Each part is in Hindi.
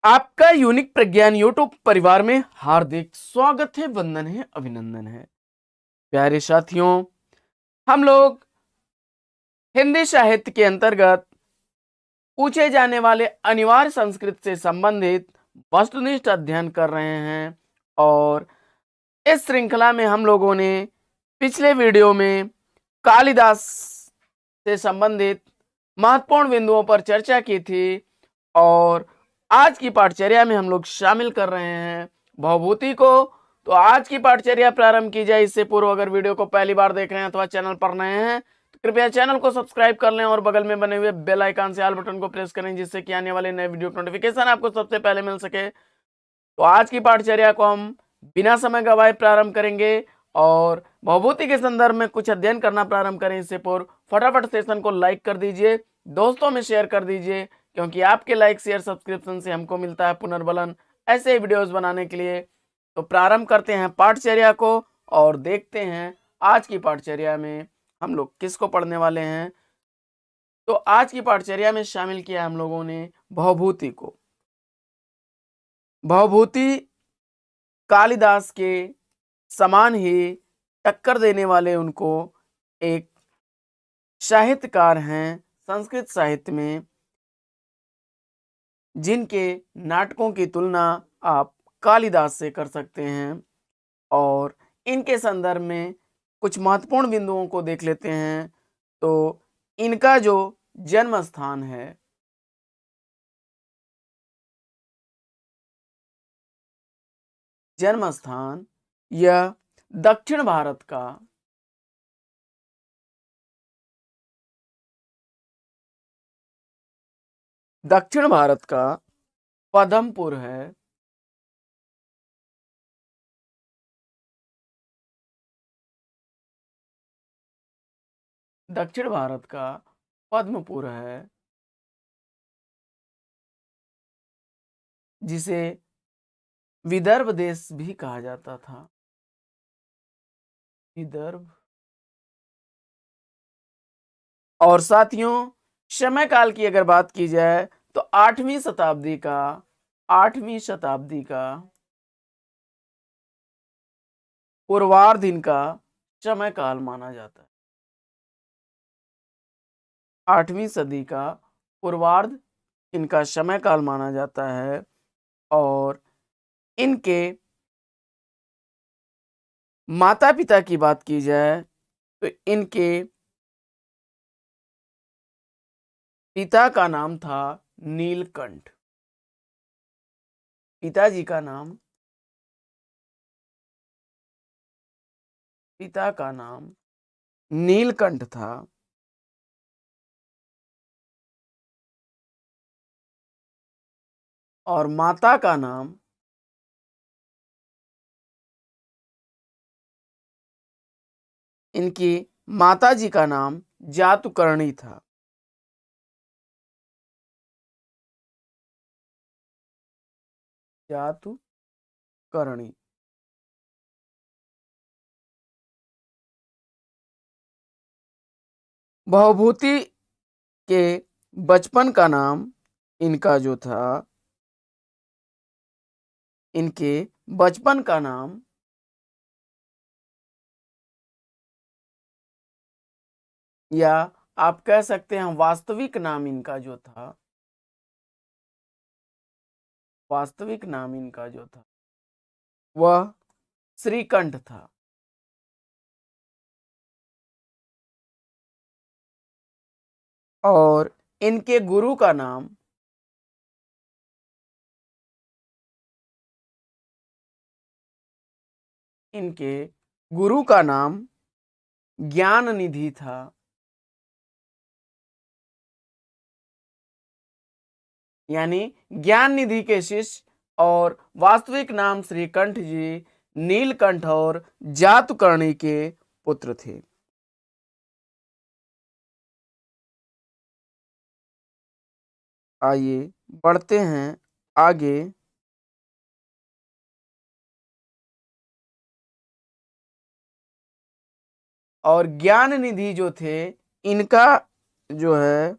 आपका यूनिक प्रज्ञान यूट्यूब परिवार में हार्दिक स्वागत है, वंदन है, अभिनंदन है। प्यारे साथियों, हम लोग हिंदी साहित्य के अंतर्गत पूछे जाने वाले अनिवार्य संस्कृत से संबंधित वस्तुनिष्ठ अध्ययन कर रहे हैं और इस श्रृंखला में हम लोगों ने पिछले वीडियो में कालिदास से संबंधित महत्वपूर्ण बिंदुओं पर चर्चा की थी और आज की पाठचर्या में हम लोग शामिल कर रहे हैं भवभूति को। तो आज की पाठचर्या प्रारंभ की जाए इससे पूर्व अगर वीडियो को पहली बार देख रहे हैं अथवा चैनल पर नए हैं तो कृपया चैनल को सब्सक्राइब कर लें और बगल में बने हुए बेल आइकन से ऑल बटन को प्रेस करें जिससे कि आने वाले नए वीडियो नोटिफिकेशन आपको सबसे पहले मिल सके। तो आज की पाठचर्या को हम बिना समय गवाए प्रारंभ करेंगे और भवभूति के संदर्भ में कुछ अध्ययन करना प्रारंभ करें इससे पूर्व फटाफट सेशन को लाइक कर दीजिए, दोस्तों में शेयर कर दीजिए, क्योंकि आपके लाइक शेयर सब्सक्रिप्शन से हमको मिलता है पुनर्बलन ऐसे वीडियोस बनाने के लिए। तो प्रारंभ करते हैं पाठचर्या को और देखते हैं आज की पाठचर्या में हम लोग किसको पढ़ने वाले हैं। तो आज की पाठचर्या में शामिल किया हम लोगों ने भवभूति को। भवभूति कालिदास के समान ही टक्कर देने वाले उनको एक साहित्यकार हैं संस्कृत साहित्य में, जिनके नाटकों की तुलना आप कालिदास से कर सकते हैं। और इनके संदर्भ में कुछ महत्वपूर्ण बिंदुओं को देख लेते हैं। तो इनका जो जन्म स्थान है यह दक्षिण भारत का पदमपुर है। दक्षिण भारत का पद्मपुर है, जिसे विदर्भ देश भी कहा जाता था। विदर्भ। और साथियों, समय काल की अगर बात की जाए तो 8वीं शताब्दी का पूर्वार्ध इनका समय काल माना जाता है। 8वीं सदी का पूर्वार्ध इनका समय काल माना जाता है। और इनके माता पिता की बात की जाए तो इनके पिता का नाम था नीलकंठ। पिता का नाम नीलकंठ था। और माता का नाम इनकी माता जी का नाम जातुकर्णी था। जातुकर्णी। भवभूति के बचपन का नाम इनका जो था, इनके बचपन का नाम या आप कह सकते हैं वास्तविक नाम इनका जो था, वह श्रीकंठ था। और इनके गुरु का नाम ज्ञान निधि था। यानी ज्ञान निधि के शिष्य और वास्तविक नाम श्रीकंठ जी नीलकंठ और जातुकर्णी के पुत्र थे। आइए बढ़ते हैं आगे। और ज्ञान निधि जो थे, इनका जो है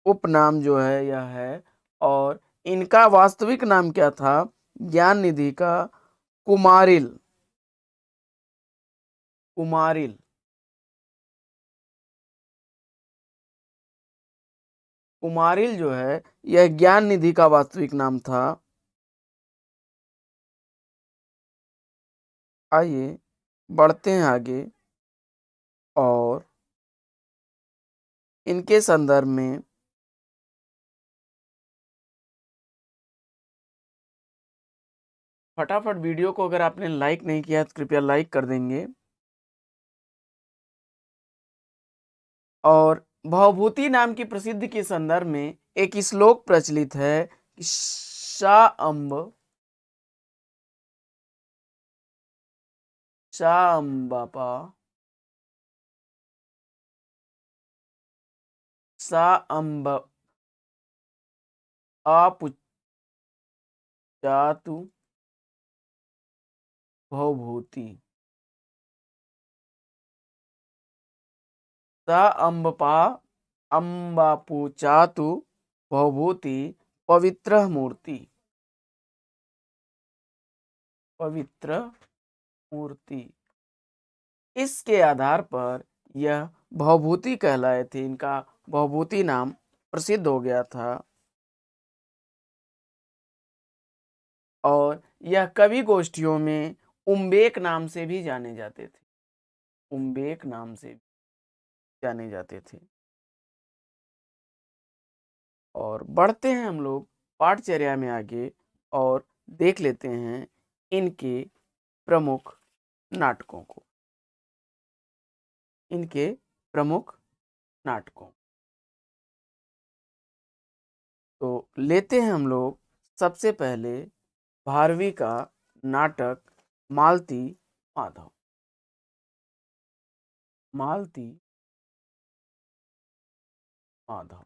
उपनाम जो है यह है। और इनका वास्तविक नाम क्या था? ज्ञान निधि का कुमारिल। कुमारिल। कुमारिल जो है यह ज्ञान निधि का वास्तविक नाम था। आइए बढ़ते हैं आगे और इनके संदर्भ में फटाफट वीडियो को अगर आपने लाइक नहीं किया तो कृपया लाइक कर देंगे। और भवभूति नाम की प्रसिद्धि के संदर्भ में एक श्लोक प्रचलित है कि सा अम्बापा सा अम्ब आपुचातु भवभूति। सा अम्बपा अम्बापुचातु भवभूति पवित्र मूर्ति। पवित्र मूर्ति। इसके आधार पर यह भवभूति कहलाए थे। इनका भवभूति नाम प्रसिद्ध हो गया था और यह कवि गोष्ठियों में उम्बेक नाम से भी जाने जाते थे। उम्बेक नाम से जाने जाते थे। और बढ़ते हैं हम लोग पाठचर्या में आगे और देख लेते हैं इनके प्रमुख नाटकों को। इनके प्रमुख नाटकों तो लेते हैं हम लोग सबसे पहले भारवी का नाटक मालती माधव। मालती माधव।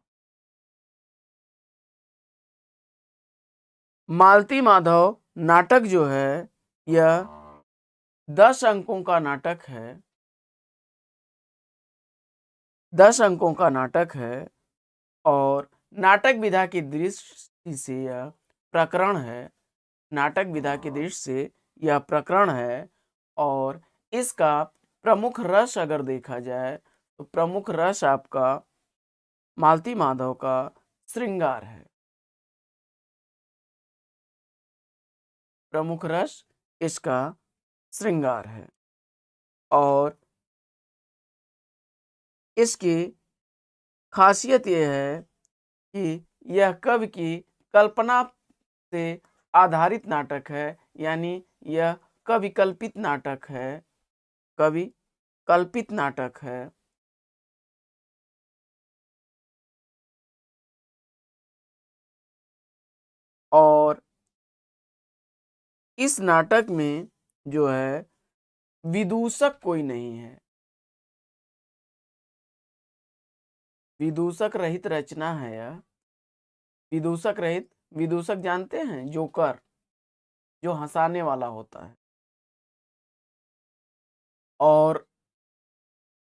मालती माधव नाटक जो है यह 10 अंकों का नाटक है। 10 अंकों का नाटक है और नाटक विधा की दृष्टि से यह प्रकरण है। नाटक विधा की दृष्टि से यह प्रकरण है और इसका प्रमुख रस अगर देखा जाए तो प्रमुख रस आपका मालती माधव का श्रृंगार है। प्रमुख रस इसका श्रृंगार है और इसकी खासियत यह है कि यह कवि की कल्पना से आधारित नाटक है। यानी यह कवि कल्पित नाटक है। कवि कल्पित नाटक है। और इस नाटक में जो है विदूषक कोई नहीं है। विदूषक रहित रचना है यह। विदूषक रहित। विदूषक जानते हैं? जोकर, जो हंसाने वाला होता है। और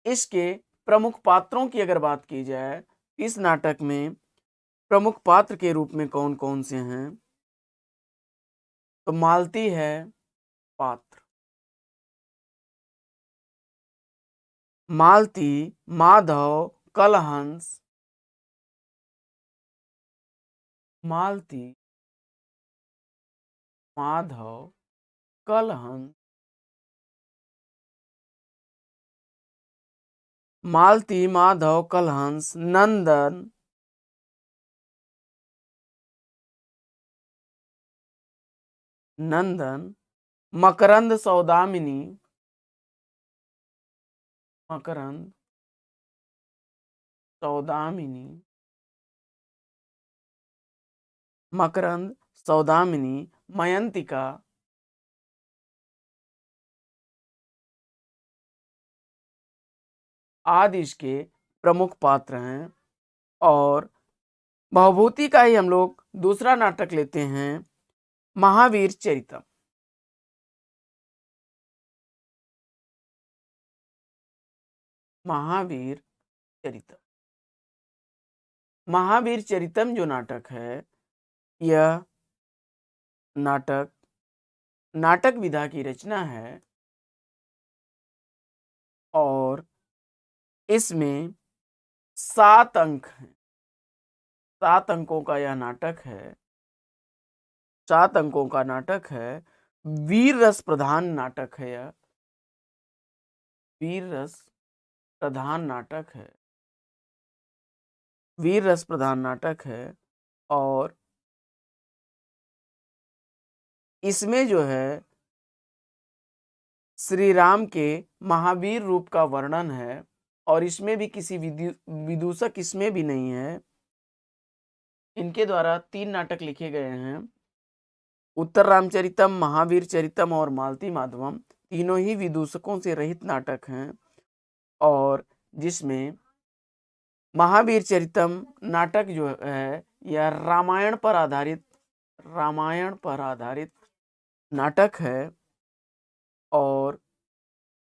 इसके प्रमुख पात्रों की अगर बात की जाए, इस नाटक में प्रमुख पात्र के रूप में कौन कौन से हैं? तो मालती है पात्र। मालती, माधव, कलहंस। मालती, माधव, कलहंस। मालती, माधव, कलहंस, नंदन, नंदन, मकरंद, सौदामिनी। मकरंद, सौदामिनी। मकरंद, सौदामिनी, मयंतिका। आदि इसके प्रमुख पात्र हैं। और भवभूति का ही हम लोग दूसरा नाटक लेते हैं, महावीर चरितम। महावीर चरितम। महावीर चरितम जो नाटक है यह नाटक नाटक विधा की रचना है और इसमें 7 अंक हैं। 7 अंकों का यह नाटक है। 7 अंकों का नाटक है। वीर रस प्रधान नाटक है यह। वीर रस प्रधान नाटक है। वीर रस प्रधान नाटक है और इसमें जो है श्री राम के महावीर रूप का वर्णन है और इसमें भी किसी विदूषक इसमें भी नहीं है। इनके द्वारा 3 नाटक लिखे गए हैं। उत्तर रामचरितम, महावीर चरितम और मालती माधवम तीनों ही विदूषकों से रहित नाटक हैं और जिसमें महावीर चरितम नाटक जो है यह रामायण पर आधारित नाटक है और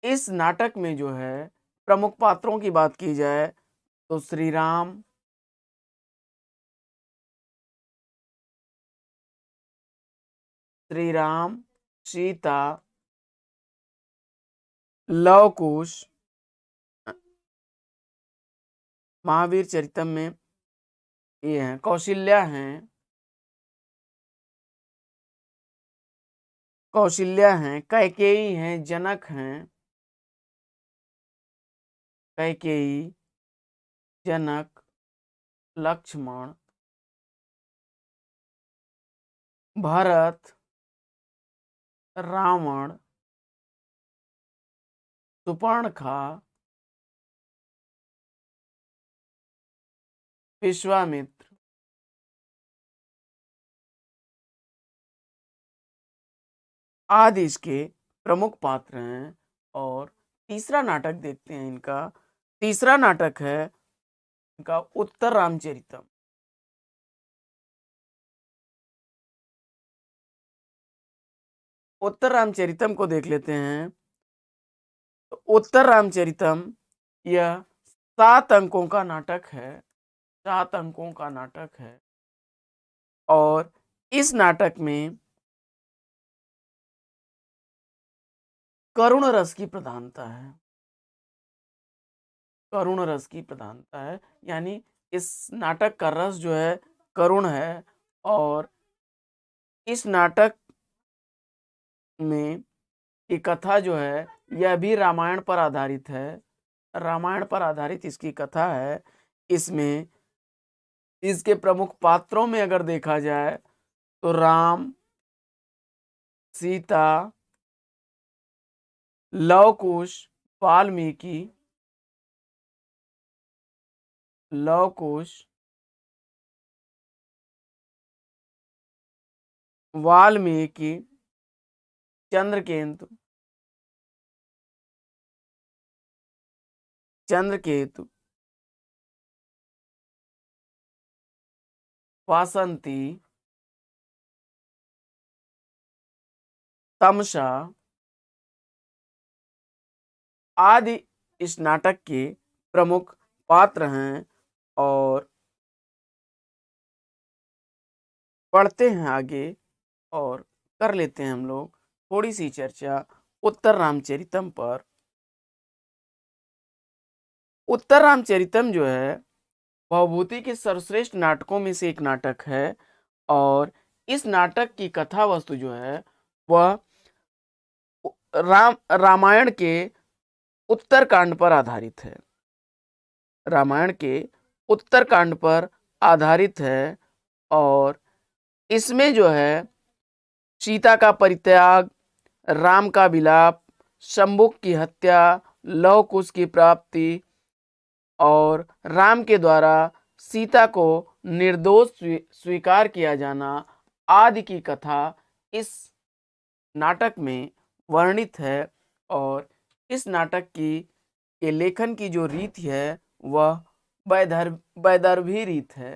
इस नाटक में जो है प्रमुख पात्रों की बात की जाए तो श्री राम, सीता, लव कुश। महावीर चरितम में ये हैं कौशल्या हैं, कैकेयी हैं, जनक हैं, कैकेयी, जनक, लक्ष्मण, भरत, रावण, सुपर्णखा, विश्वामित्र आदि इसके प्रमुख पात्र हैं। और तीसरा नाटक देखते हैं इनका। तीसरा नाटक है इनका उत्तर रामचरितम। उत्तर रामचरितम को देख लेते हैं। तो उत्तर रामचरितम यह 7 अंकों का नाटक है। 7 अंकों का नाटक है और इस नाटक में करुण रस की प्रधानता है। करुण रस की प्रधानता है यानी इस नाटक का रस जो है करुण है और इस नाटक में की कथा जो है यह भी रामायण पर आधारित है। रामायण पर आधारित इसकी कथा है। इसमें इसके प्रमुख पात्रों में अगर देखा जाए तो राम, सीता, लव कुश, वाल्मीकि, चंद्रकेतु, वासंती, तमसा आदि इस नाटक के प्रमुख पात्र हैं। और पढ़ते हैं आगे और कर लेते हैं हम लोग थोड़ी सी चर्चा उत्तर रामचरितम पर। उत्तर रामचरितम जो है भवभूति के सर्वश्रेष्ठ नाटकों में से एक नाटक है और इस नाटक की कथा वस्तु जो है वह रामायण के उत्तरकांड पर आधारित है। रामायण के उत्तरकांड पर आधारित है और इसमें जो है सीता का परित्याग, राम का विलाप, शंबुक की हत्या, लव कुश की प्राप्ति और राम के द्वारा सीता को निर्दोष स्वीकार किया जाना आदि की कथा इस नाटक में वर्णित है। और इस नाटक की के लेखन की जो रीति है वह वैदर्भी रीत है।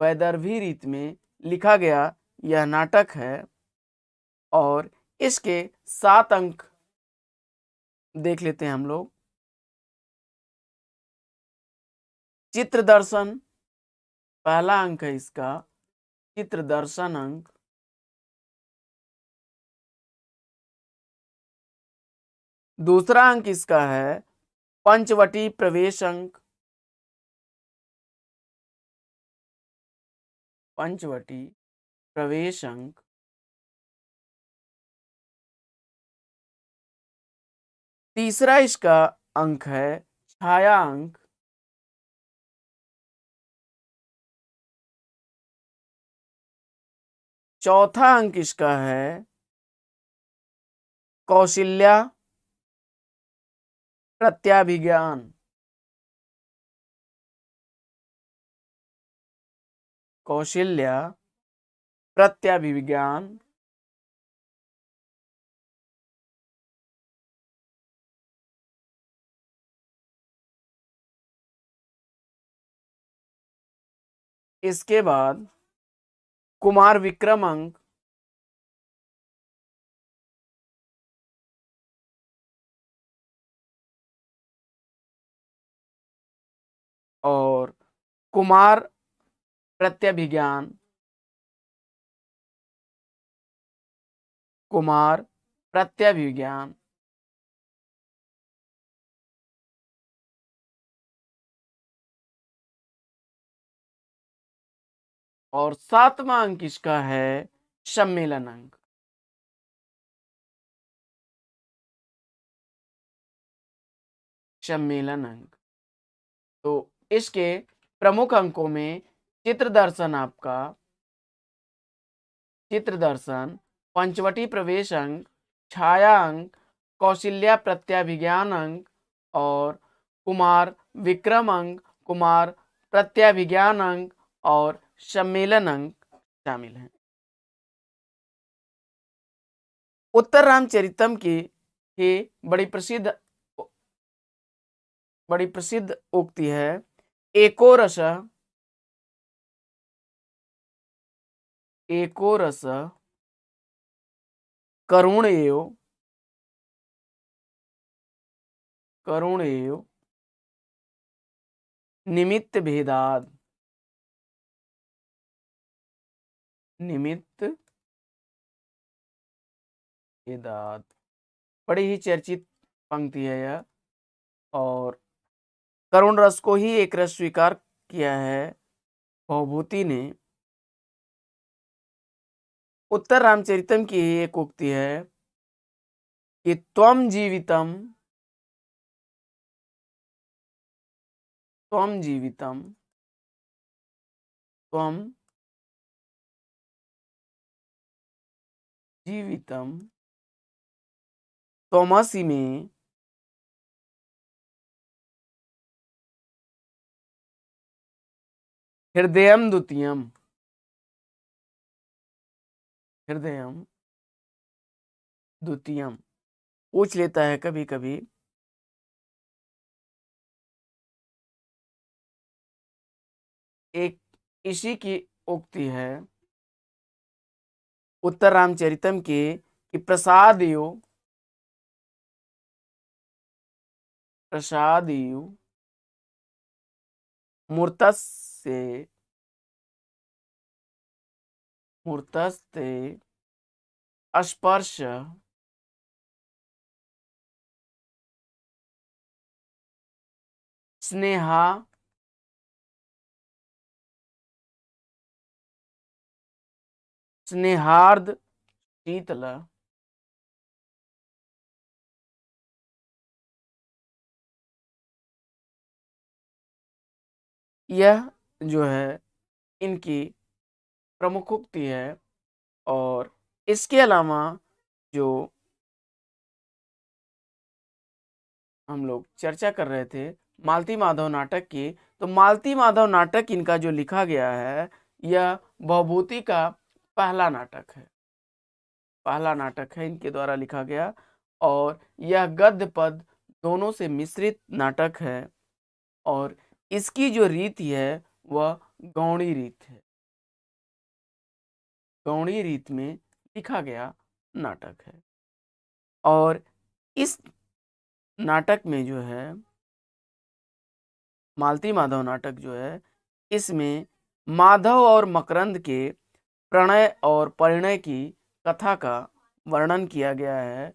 वैदर्भी रीत में लिखा गया यह नाटक है और इसके 7 अंक देख लेते हैं हम लोग। चित्र दर्शन, पहला अंक है इसका चित्र दर्शन अंक। दूसरा अंक इसका है पंचवटी प्रवेश अंक। पंचवटी प्रवेश अंक। तीसरा इसका अंक है छाया अंक। चौथा अंक इसका है कौशल्या प्रत्याभिज्ञान। कौशल्या प्रत्याभिज्ञान। इसके बाद कुमार विक्रम अंक। और कुमार प्रत्याभिज्ञान। कुमार प्रत्याभिज्ञान। और सातवां अंक इसका है सम्मेलन अंक। सम्मेलन अंक। तो इसके प्रमुख अंकों में चित्र दर्शन आपका, चित्र दर्शन, पंचवटी प्रवेश अंक, छाया अंक, कौशल्या प्रत्याभिज्ञान अंक और कुमार विक्रम अंक, कुमार प्रत्याभिज्ञान अंक और सम्मेलन अंक शामिल हैं। उत्तर रामचरितम की बड़ी प्रसिद्ध उक्ति है, एको रस करुण एव निमित्त भेदाद। निमित्त भेदाद बड़ी ही चर्चित पंक्ति है यह। और करुण रस को ही एक रस स्वीकार किया है भवभूति ने। उत्तर रामचरितम की ही एक उक्ति है कि त्वम जीवितम त्वम जीवितम त्वम जीवितम त्वमसि में हृदयम द्वितीयम। हृदयम द्वितीयम पूछ लेता है कभी कभी। एक इसी की उक्ति है उत्तर रामचरितम के कि प्रसादियो मूर्तस्य मूर्तस्ते स्पर्श स्नेहा स्नेहार्द शीतल। यह जो है इनकी प्रमुख उक्ति है। और इसके अलावा जो हम लोग चर्चा कर रहे थे मालती माधव नाटक की, तो मालती माधव नाटक इनका जो लिखा गया है यह भवभूति का पहला नाटक है। पहला नाटक है इनके द्वारा लिखा गया और यह गद्य पद दोनों से मिश्रित नाटक है। और इसकी जो रीति है वह गौणी रीत है। गौणी रीत में लिखा गया नाटक है। और इस नाटक में जो है मालती माधव नाटक जो है इसमें माधव और मकरंद के प्रणय और परिणय की कथा का वर्णन किया गया है।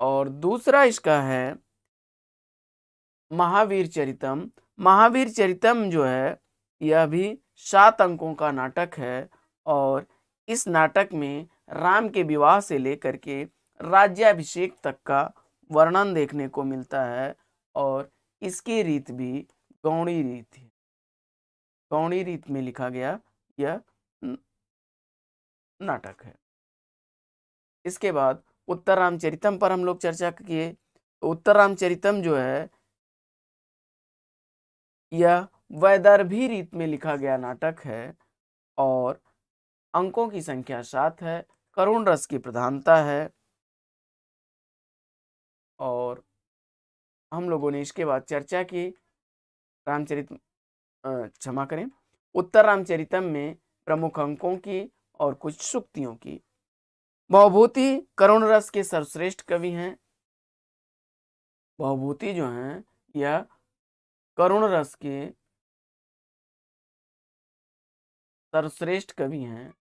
और दूसरा इसका है महावीर चरितम। महावीर चरितम जो है यह भी 7 अंकों का नाटक है और इस नाटक में राम के विवाह से लेकर के राज्याभिषेक तक का वर्णन देखने को मिलता है और इसकी रीत भी गौड़ी रीत है। गौड़ी रीत में लिखा गया यह नाटक है। इसके बाद उत्तर रामचरितम पर हम लोग चर्चा किए। तो उत्तर रामचरितम जो है यह वैदर्भी रीत में लिखा गया नाटक है और अंकों की संख्या 7 है। करुण रस की प्रधानता है और हम लोगों ने इसके बाद चर्चा की क्षमा करें, उत्तर रामचरितम में प्रमुख अंकों की और कुछ सूक्तियों की। भवभूति करुण रस के सर्वश्रेष्ठ कवि हैं। भवभूति जो हैं यह करुण रस के सर्वश्रेष्ठ कवि हैं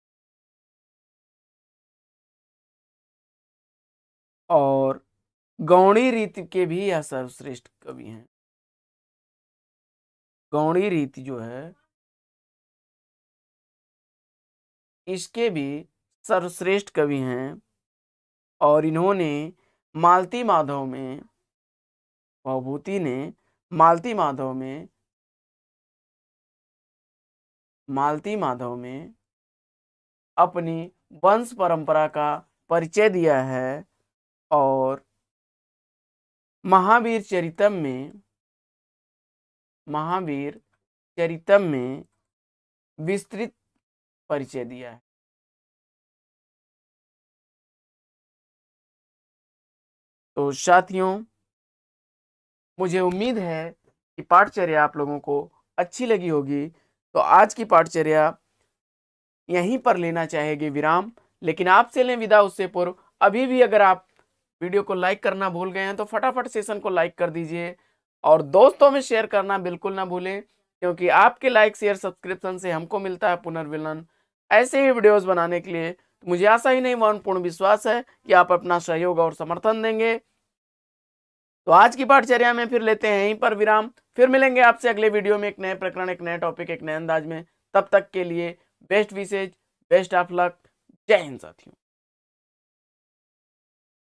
और गौड़ी रीति के भी यह सर्वश्रेष्ठ कवि हैं। गौड़ी रीति जो है इसके भी सर्वश्रेष्ठ कवि हैं और इन्होंने मालती माधव में, भवभूति ने मालती माधव में अपनी वंश परंपरा का परिचय दिया है और महावीर चरितम में विस्तृत परिचय दिया है। तो साथियों, मुझे उम्मीद है कि पाठचर्या आप लोगों को अच्छी लगी होगी। तो आज की पाठचर्या यहीं पर लेना चाहेगी विराम, लेकिन आपसे लें विदा उससे पूर्व अभी भी अगर आप वीडियो को लाइक करना भूल गए हैं तो फटाफट सेशन को लाइक कर दीजिए और दोस्तों में शेयर करना बिल्कुल ना भूलें, क्योंकि आपके लाइक शेयर सब्सक्रिप्शन से हमको मिलता है पुनर्मिलन ऐसे ही वीडियोस बनाने के लिए। मुझे आशा ही नहीं पूर्ण विश्वास है कि आप अपना सहयोग और समर्थन देंगे। तो आज की पाठचर्या में फिर लेते हैं यहीं पर विराम। फिर मिलेंगे आपसे अगले वीडियो में एक नए प्रकरण, एक नए टॉपिक, एक नए अंदाज में। तब तक के लिए best wishes, best of luck. जय हिंद साथियों।